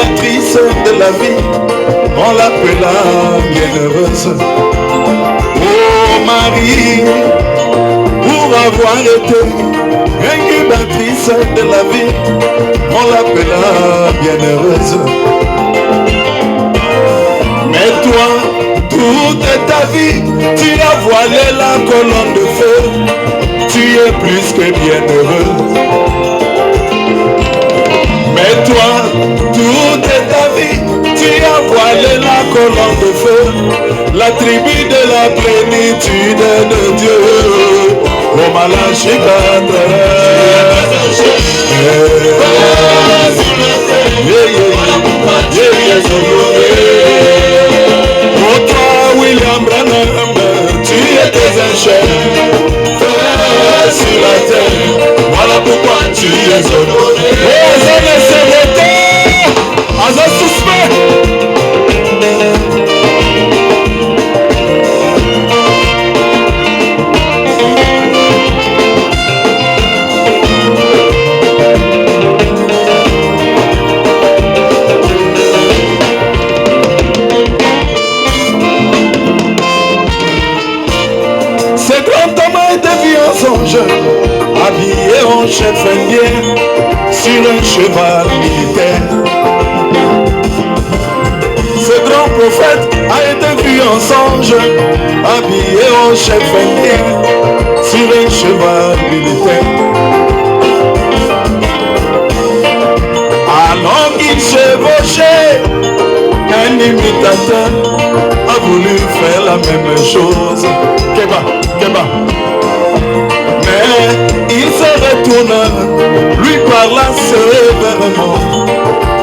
l'initiatrice de la vie, on l'appela bienheureuse. Oh Marie, pour avoir été incubatrice de la vie, on l'appela bienheureuse. Mais toi, toute ta vie, tu as voilé la colonne de feu, tu es plus que bienheureux. Mais toi, toute ta vie, tu as voilé la colonne de feu, la tribu de la plénitude de Dieu. Oh Malachikatre, pour toi William Branham, tu étais un chef sur la terre, voilà pourquoi tu es honoré. Habillé en chef indien sur un cheval militaire. Ce grand prophète a été vu en songe, habillé en chef indien sur un cheval militaire. Alors qu'il chevauchait, un imitateur a voulu faire la même chose. Keba, Keba. Mais il se retourna, lui parla sévèrement.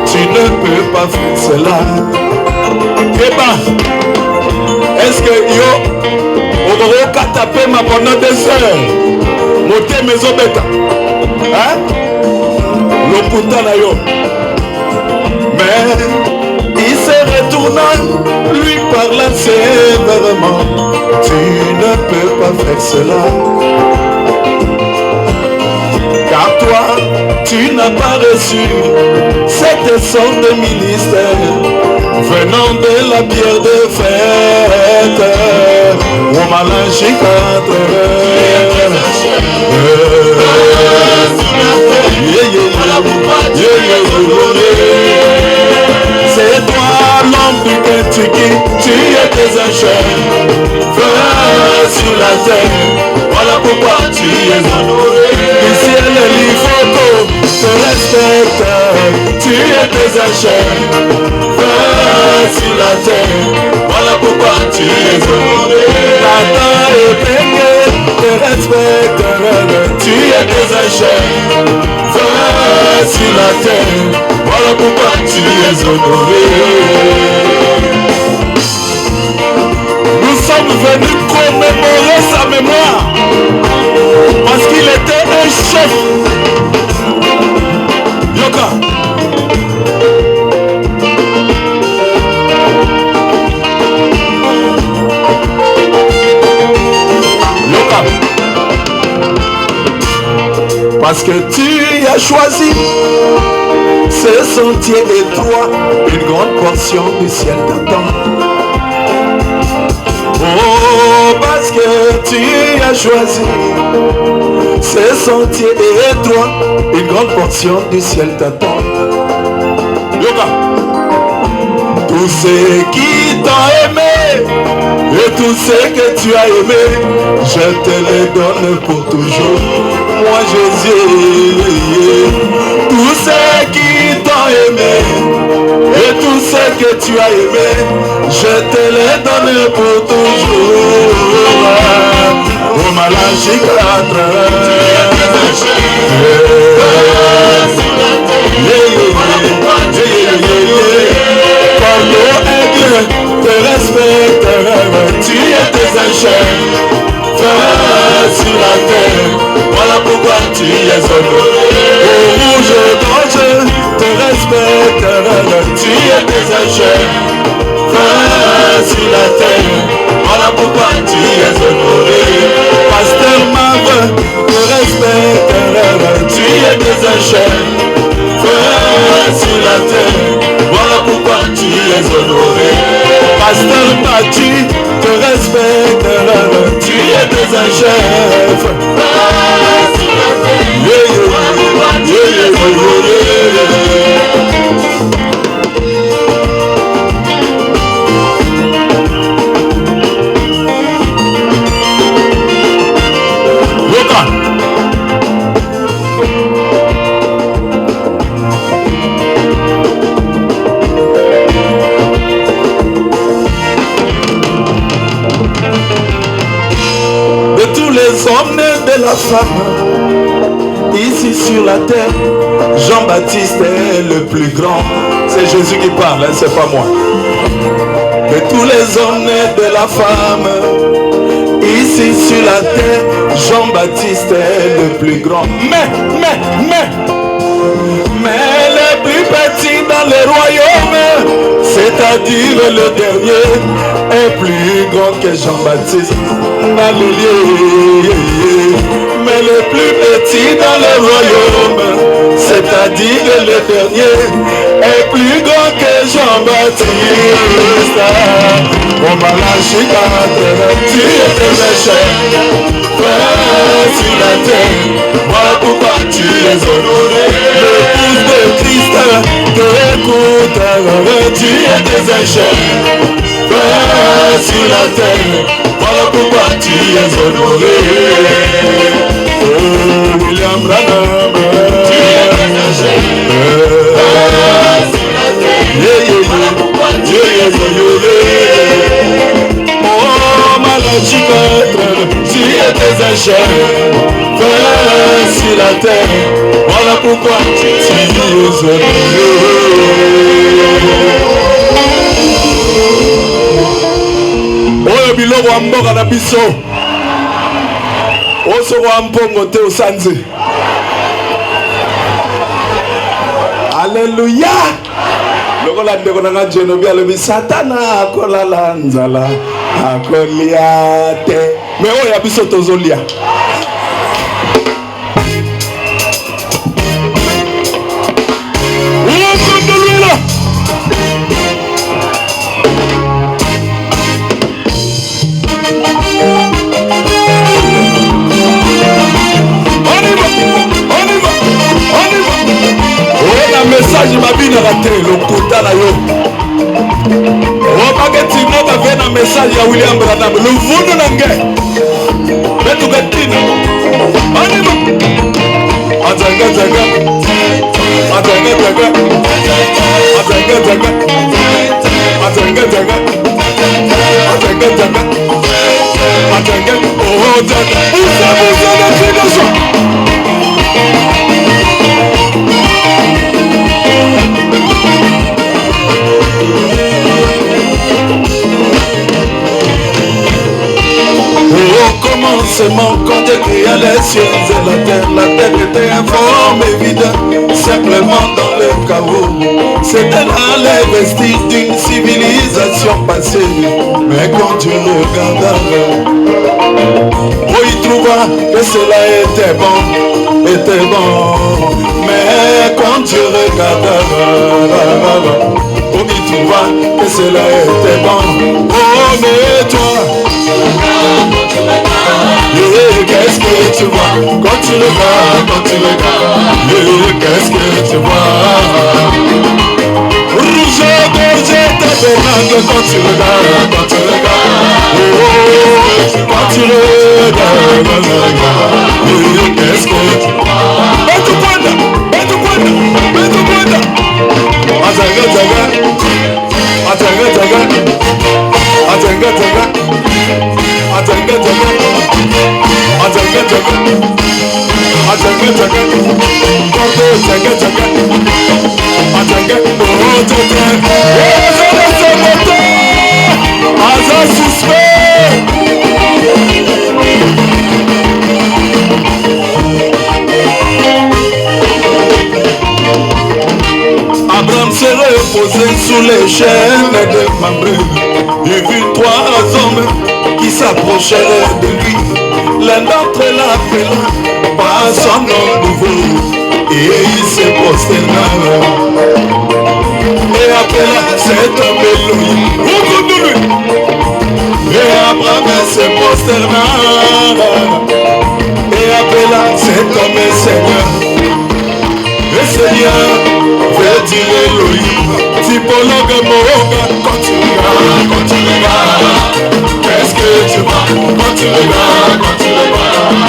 Tu ne peux pas faire cela. Keba, est-ce que yo, on va taper ma pendant des heures? Monter mes obéta. Hein? L'oputa na yo. Mais il se retourna, lui parla sévèrement. Tu ne peux pas faire cela. Car toi, tu n'as pas reçu cette sorte de ministère venant de la pierre de fête. On m'a lâché c'est toi l'homme du Kentucky, tu étais un chef sur la terre, voilà pourquoi tu es honoré. Ici le Lifoto te respecte, tu étais un chef sur la terre, voilà pourquoi tu es honoré. Tata et Penge te respecte, tu étais un chef sur la terre, voilà pourquoi tu es honoré. Nous sommes venus commémorer sa mémoire parce qu'il était un chef. Yoka. Yoka. Parce que tu as choisi ce sentier étroit, une grande portion du ciel t'attend. Oh, parce que tu as choisi ce sentier étroit, une grande portion du ciel t'attend. Yoga. Tous ceux qui t'ont aimé et tous ceux que tu as aimé, je te les donne pour toujours. Moi Jésus, tous ceux qui t'ont aimé et tous ceux que tu as aimé, je te les donne pour toujours. Oh Malachikatre, Corneau Aigle te respecte, tu étais un chef sur la terre, voilà pourquoi tu es honoré. Au rouge d'ange te respecte, tu étais un chef sur la terre, voilà pourquoi tu es honoré. Pasteur Marve te respecte, tu étais un chef sur la terre. tu te respectes. Tu es des un chef. Hommes de la femme ici sur la terre, Jean-Baptiste est le plus grand. C'est Jésus qui parle, hein, c'est pas moi. De tous les hommes de la femme ici sur la terre, Jean-Baptiste est le plus grand. Mais le plus petit dans le royaume, c'est-à-dire le dernier, est plus grand que Jean-Baptiste. Alléluia. Mais le plus petit dans le royaume, c'est-à-dire le dernier, est plus grand que Jean-Baptiste. Au Malachi 4, tu es méchant, sur la terre. Voilà pourquoi tu es honoré. Le fils de Christ te écoute, tu es des échecs. Sur la terre, voilà pourquoi tu es honoré. Oh, William Branham, tu es des échecs. Sur la terre, voilà pourquoi tu es honoré. Oh, Malachi 4, tu es des échecs. Sur la terre, voilà pourquoi tu es honoré. Oyo biloko ya mboka na biso osoko ya mpongo te osanze. Alléluia. Lokola ndeko na nga Jenobi alobi Satana akolala nzala akolia te. Me oyo ya biso tozolia. Message mabina raté le kota na yo. Wapake tino ka vena message ya William Branham. Le vunu na nge. Betu gatina. Anima. Atanga tanga. Atanga tanga. Atanga tanga. Atanga tanga. Atanga tanga. Atanga. Oh tanga. Busa na kinoso. Au commencement, quand Dieu créa les cieux et la terre était informe et vide, simplement dans le chaos. C'était là les vestiges d'une civilisation passée. Mais quand Dieu regarda, il trouva que cela était bon. Mais quand Dieu regarda, il trouva que cela était bon. Oh, mais toi, qu'est-ce que tu vois quand tu regardes, qu'est-ce que tu vois? Rouge, gorgé, tabernacle, quand tu regardes, oh, quand tu regardes, qu'est-ce que tu vois? Betu kwenda, Abraham s'est reposé sous les chaînes de Mamré. Il vit trois hommes qui s'approchèrent de lui. L'un d'entre eux l'appela par son nom nouveau et il se prosterna et appela cet homme Elohim. tu regardes, quand tu regardes,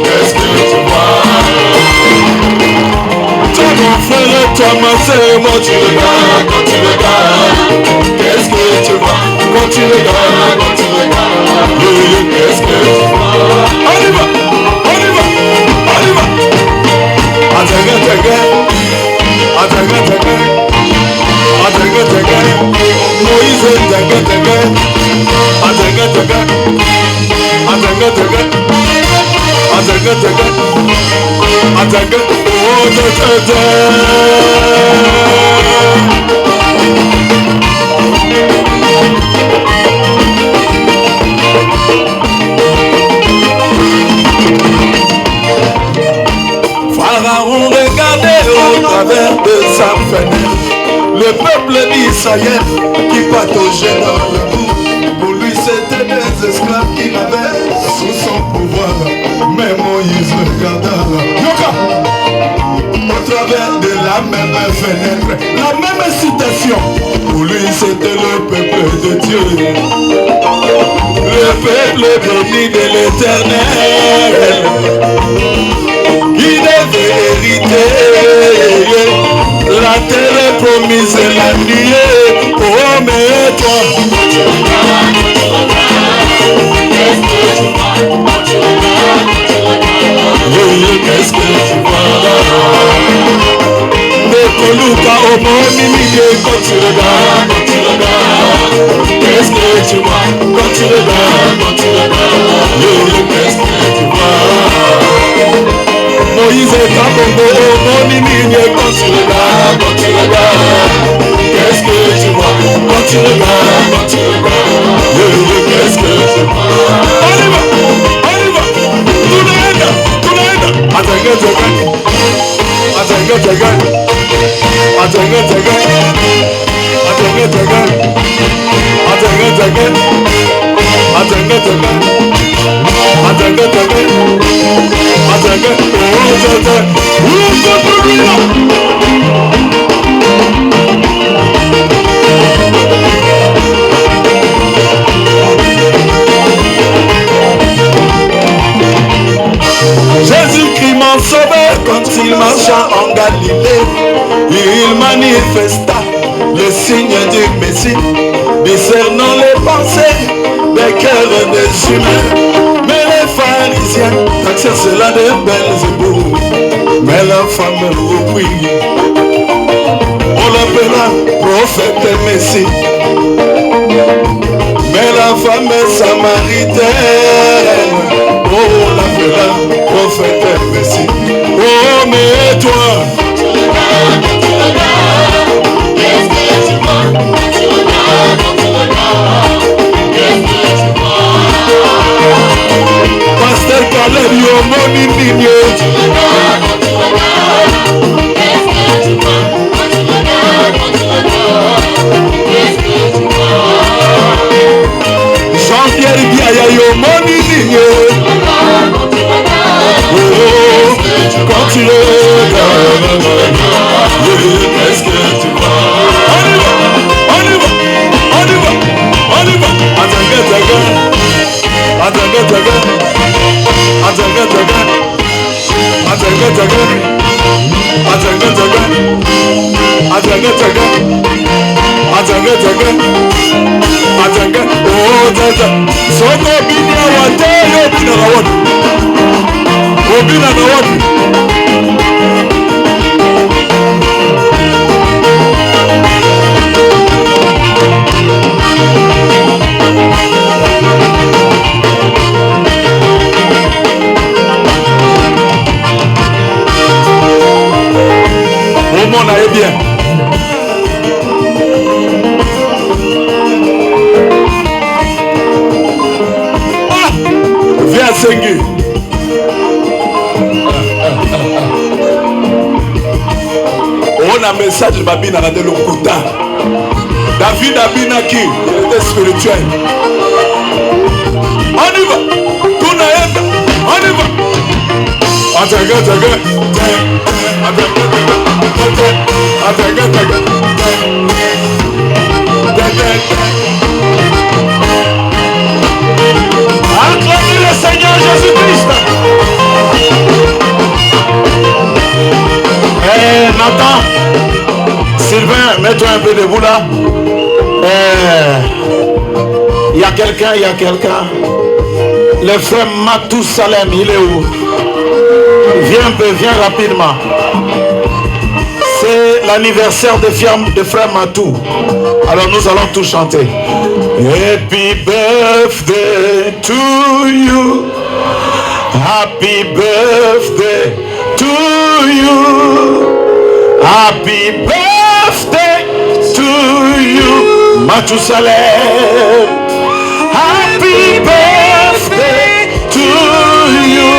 qu'est-ce que tu vois? Toi mon frère, toi ma sœur, moi tu regardes, quand tu regardes, qu'est-ce que tu vois? Quand tu regardes, qu'est-ce que tu vois? On y va, on y va, on y va. Ataga, taga, ataga, taga, ataga, taga, Moïse, taga, taga, ataga, taga, ataga, taga, ataga, taga, ataga, oh, taga. Pharaon regardait au travers de sa fenêtre le peuple d'Israël qui pataugeait dans le bout. Pour lui c'était des esclaves qu'il avait sous son pouvoir. Mais Moïse regarda au travers de la même fenêtre, la même citation. Pour lui c'était le peuple de Dieu, le peuple béni de l'Éternel, qui devait hériter la terre promise et la nier. Oh mais toi, qu'est-ce que tu vois? Nekoluka au monde, quand tu regardes, qu'est-ce que tu vois? Quand tu regardes, qu'est-ce que tu vois? Moïse est à Congo, au monde, quand tu regardes, qu'est-ce que tu vois? Quand tu regardes, qu'est-ce que tu vois? On y va, on y va. Tunaenda, ataga, ataga, ataga, ataga, ataga, ataga, ataga, ataga, ataga, ataga, ataga, ataga, Jésus-Christ mon sauveur, quand il marcha en Galilée, il manifesta le signe du Messie, discernant les pensées des cœurs des humains. Mais les pharisiens taxèrent cela de Belzéboul, mais la femme reprit, on l'appela prophète Messie. Mais la femme samaritaine, on l'appela prophète Messie. Oh mais toi, qu'est-ce que tu vois? Pasteur Caleb, yo mon indigne. Jean-Pierre Biaya, yo mon indigne. Oh, quand tu regardes, qu'est-ce que tu vois? On y va, on y va, on y va, on y va. Ataga, ataga, ataga, ataga, ataga, ataga, ataga, ataga, ataga, ataga, ataga, ataga, ataga, oh tata. Soko bina wate, yo bina na watu. Obina na watu. Au monde aille bien. Ah, viens Sengi. On a un message de Babina dans le Kouta. David Abinaki, il était spirituel. On y va. Tunaenda. On y va. Ataga, ataga. Ataga, ataga. Acclamez Jonathan, Sylvain, mets-toi un peu debout là. Il y a quelqu'un. Le frère Matou Salem, il est où? Viens un peu, viens rapidement. C'est l'anniversaire de frère Matou. Alors nous allons tous chanter. Happy birthday to you. Happy birthday to you. Happy birthday to you. Matou Salem. Happy birthday to you.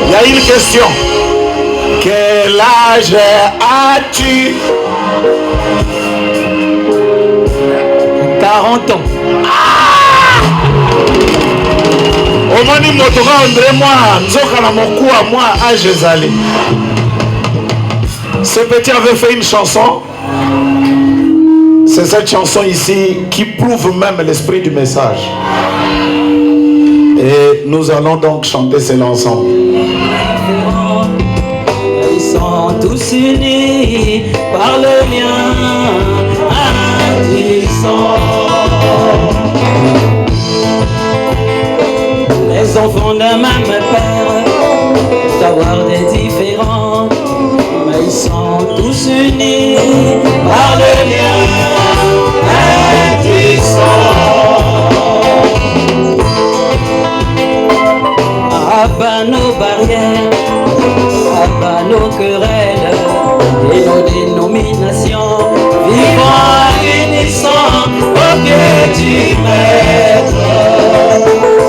Il y a une question. Quel âge as-tu? 40 ans. Omani motoka André moi, nzoka na mokuwa moi âge ezali. Ce petit avait fait une chanson. C'est cette chanson ici qui prouve même l'esprit du message. Et nous allons donc chanter cela ensemble. Ils sont tous unis par le lien du sang. Les enfants d'un même père, d'avoir des différents, mais ils sont tous unis par le lien du sang. Abat nos barrières, abat nos querelles et nos dénominations, vivons à l'unisson au pied du maître.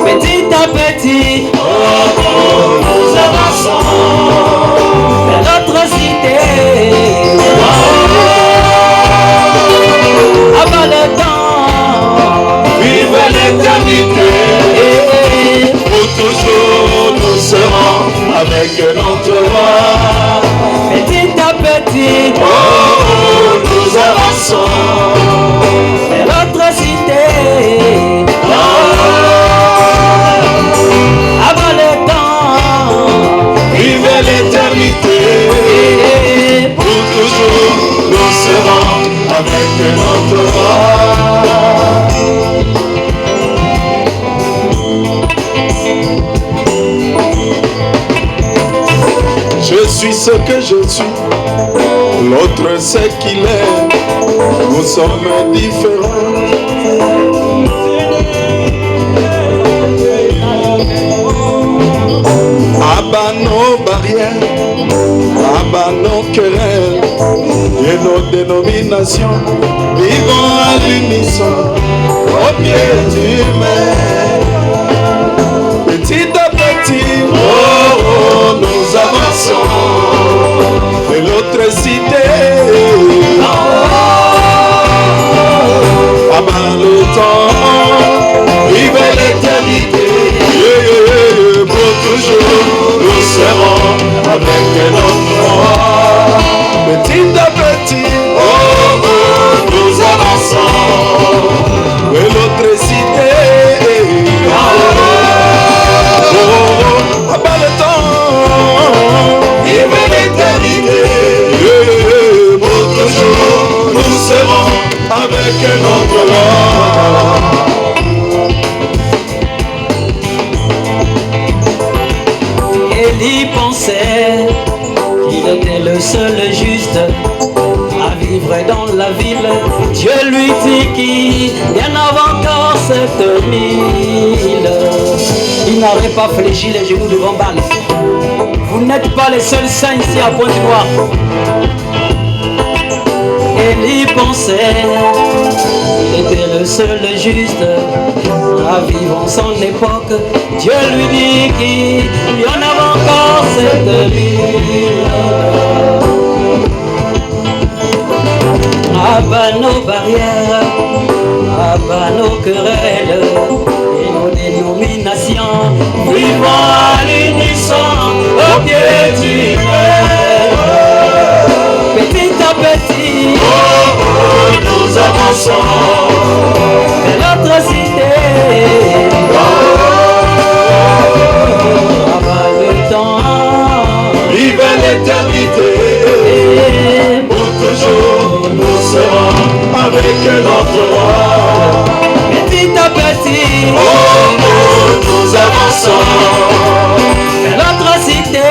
Petit à petit, nous avançons vers notre cité. Abat le temps, vive l'éternité. Pour toujours nous serons avec notre roi. Petit à petit, nous avançons vers notre cité. Avant le temps, vive l'éternité. Pour toujours nous serons avec notre roi. Je suis ce que je suis, l'autre c'est qu'il est, nous sommes différents. Abat nos barrières, abat nos querelles et nos dénominations, vivons à l'unisson au pied du maître. Petit à petit, nous avançons de l'autre cité. Abat le temps, vive l'éternité. Pour toujours, nous serons avec notre roi. Petit à petit, nous avançons de l'autre cité. Abat le temps, vive l'éternité. Pour toujours, nous serons avec notre roi. Élie pensait qu'il était le seul juste à vivre dans la ville. Dieu lui dit qu'il y en avait encore 7000. Il n'aurait pas fléchi les genoux devant Baal. Vous n'êtes pas les seuls saints ici à Pointe-Noire. Élie pensait qu'il était le seul juste à vivre en son époque. Dieu lui dit qu'il y en avait encore 7000. Abat nos barrières, abat nos querelles et nos dénominations, vivons à l'unisson au pied du maître. Petit à petit, nous avançons vers notre cité. Abat le vive l'éternité. Pour toujours nous serons avec notre roi. Petit à petit, oh, nous avançons vers notre cité.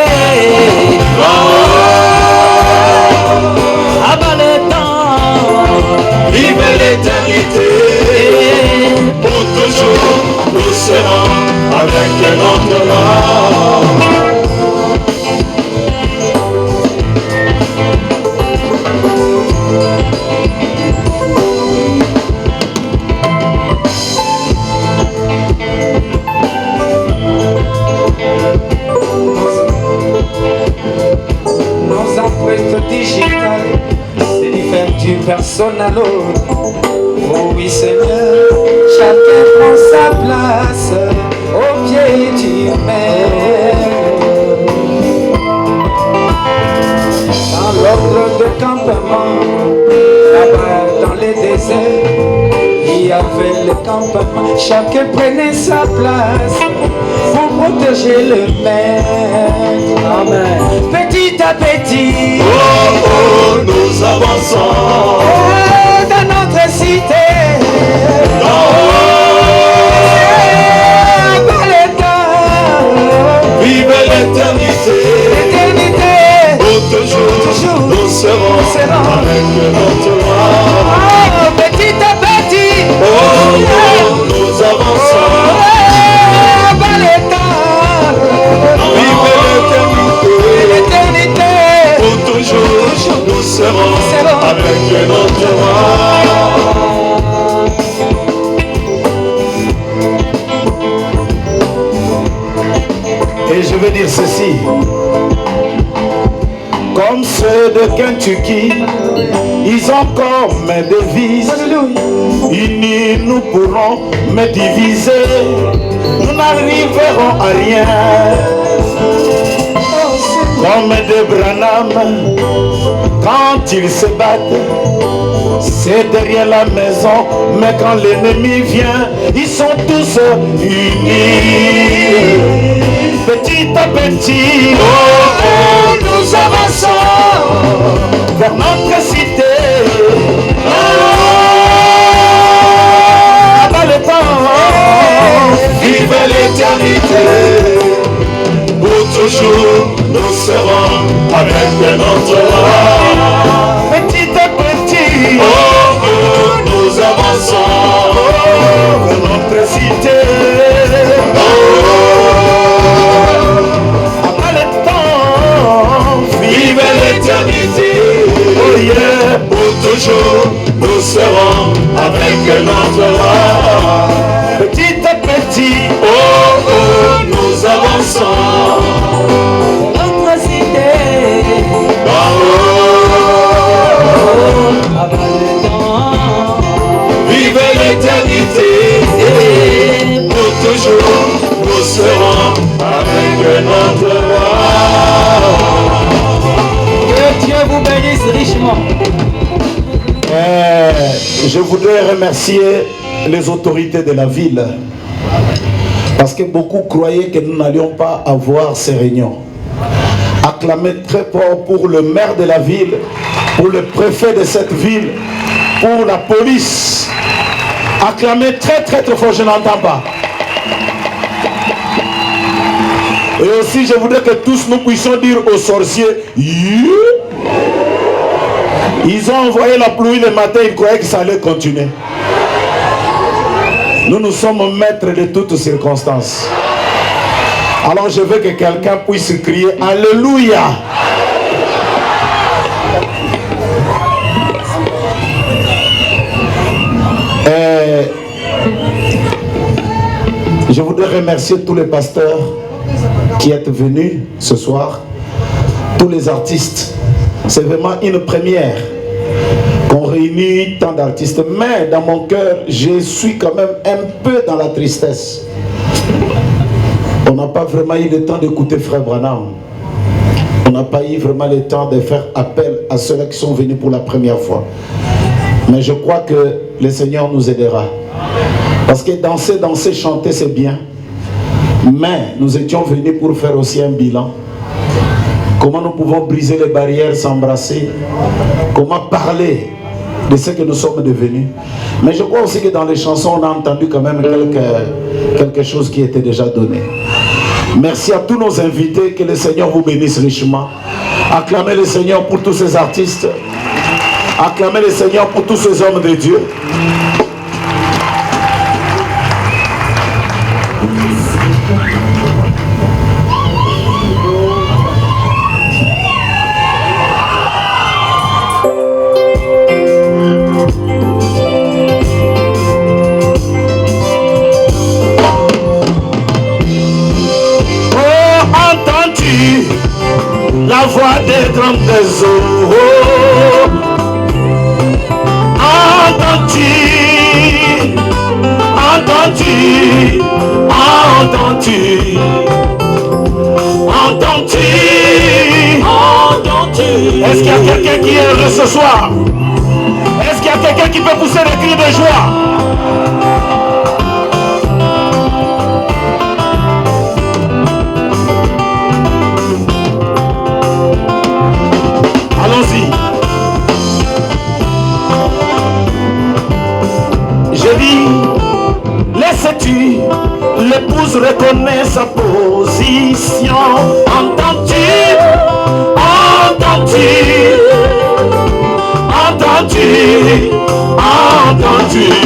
Abat le temps, vive l'éternité. Pour toujours nous serons avec notre roi. Nos empreintes digitales se diffèrent d'une personne à l'autre. Oh oui Seigneur, chacun prend sa place au pied du maître. Dans l'ordre de campement, là-bas dans les déserts, il y avait le campement. Chacun prenait sa place pour protéger le maître. Amen. Petit à petit, Oh, oh, nous avançons dans notre cité. Par le temps, vive l'éternité. l'éternité. Pour toujours nous serons avec notre roi. Oh, petit à petit, Oh, oh, nous avançons. par le temps, Vive l'éternité. l'éternité. Pour toujours nous serons avec notre roi. Et je veux dire ceci. Comme ceux de Kentucky, ils ont comme devise: unis nous pourrons, mais divisés nous n'arriverons à rien. Comme de Branham, quand ils se battent, c'est derrière la maison, mais quand l'ennemi vient, ils sont tous unis. Petit à petit, oh, oh, nous avançons vers notre cité. Ah, dans le temps, vive l'éternité. Pour toujours, nous serons avec notre roi. Petit à petit, oh, oh, nous avançons vers notre cité. Oh, après le temps, vive l'éternité. Oh yeah, pour toujours, nous serons avec notre roi. Petit à petit, oh, oh, nous avançons. notre cité. Abat le temps, Vive l'éternité. Pour toujours, nous serons avec notre roi. que Dieu vous bénisse richement. Je voudrais remercier les autorités de la ville, parce que beaucoup croyaient que nous n'allions pas avoir ces réunions. Acclamez très fort pour le maire de la ville, pour le préfet de cette ville, pour la police. Acclamez très très très fort, je n'entends pas. Et aussi je voudrais que tous nous puissions dire aux sorciers: yeah. Ils ont envoyé la pluie le matin, ils croyaient que ça allait continuer. Nous sommes maîtres de toutes circonstances. Alors je veux que quelqu'un puisse crier Alléluia. Je voudrais remercier tous les pasteurs qui êtes venus ce soir, tous les artistes. C'est vraiment une première qu'on réunit tant d'artistes. Mais dans mon cœur, je suis quand même un peu dans la tristesse. On n'a pas vraiment eu le temps d'écouter Frère Branham. On n'a pas eu vraiment le temps de faire appel à ceux-là qui sont venus pour la première fois. Mais je crois que le Seigneur nous aidera. Parce que danser, chanter, c'est bien. Mais nous étions venus pour faire aussi un bilan. Comment nous pouvons briser les barrières, s'embrasser? Comment parler de ce que nous sommes devenus? Mais je crois aussi que dans les chansons, on a entendu quand même quelque chose qui était déjà donné. Merci à tous nos invités, que le Seigneur vous bénisse richement. Acclamez le Seigneur pour tous ces artistes. Acclamez le Seigneur pour tous ces hommes de Dieu. La voix des grands des eaux. Entends-tu, entends-tu, entends-tu, entends-tu, entends-tu. Est-ce qu'il y a quelqu'un qui est heureux ce soir? Est-ce qu'il y a quelqu'un qui peut pousser des cris de joie? Allons-y. Je dis, laisse-tu l'épouse reconnaître sa position. Entends-tu, entends-tu, entends-tu, entends-tu.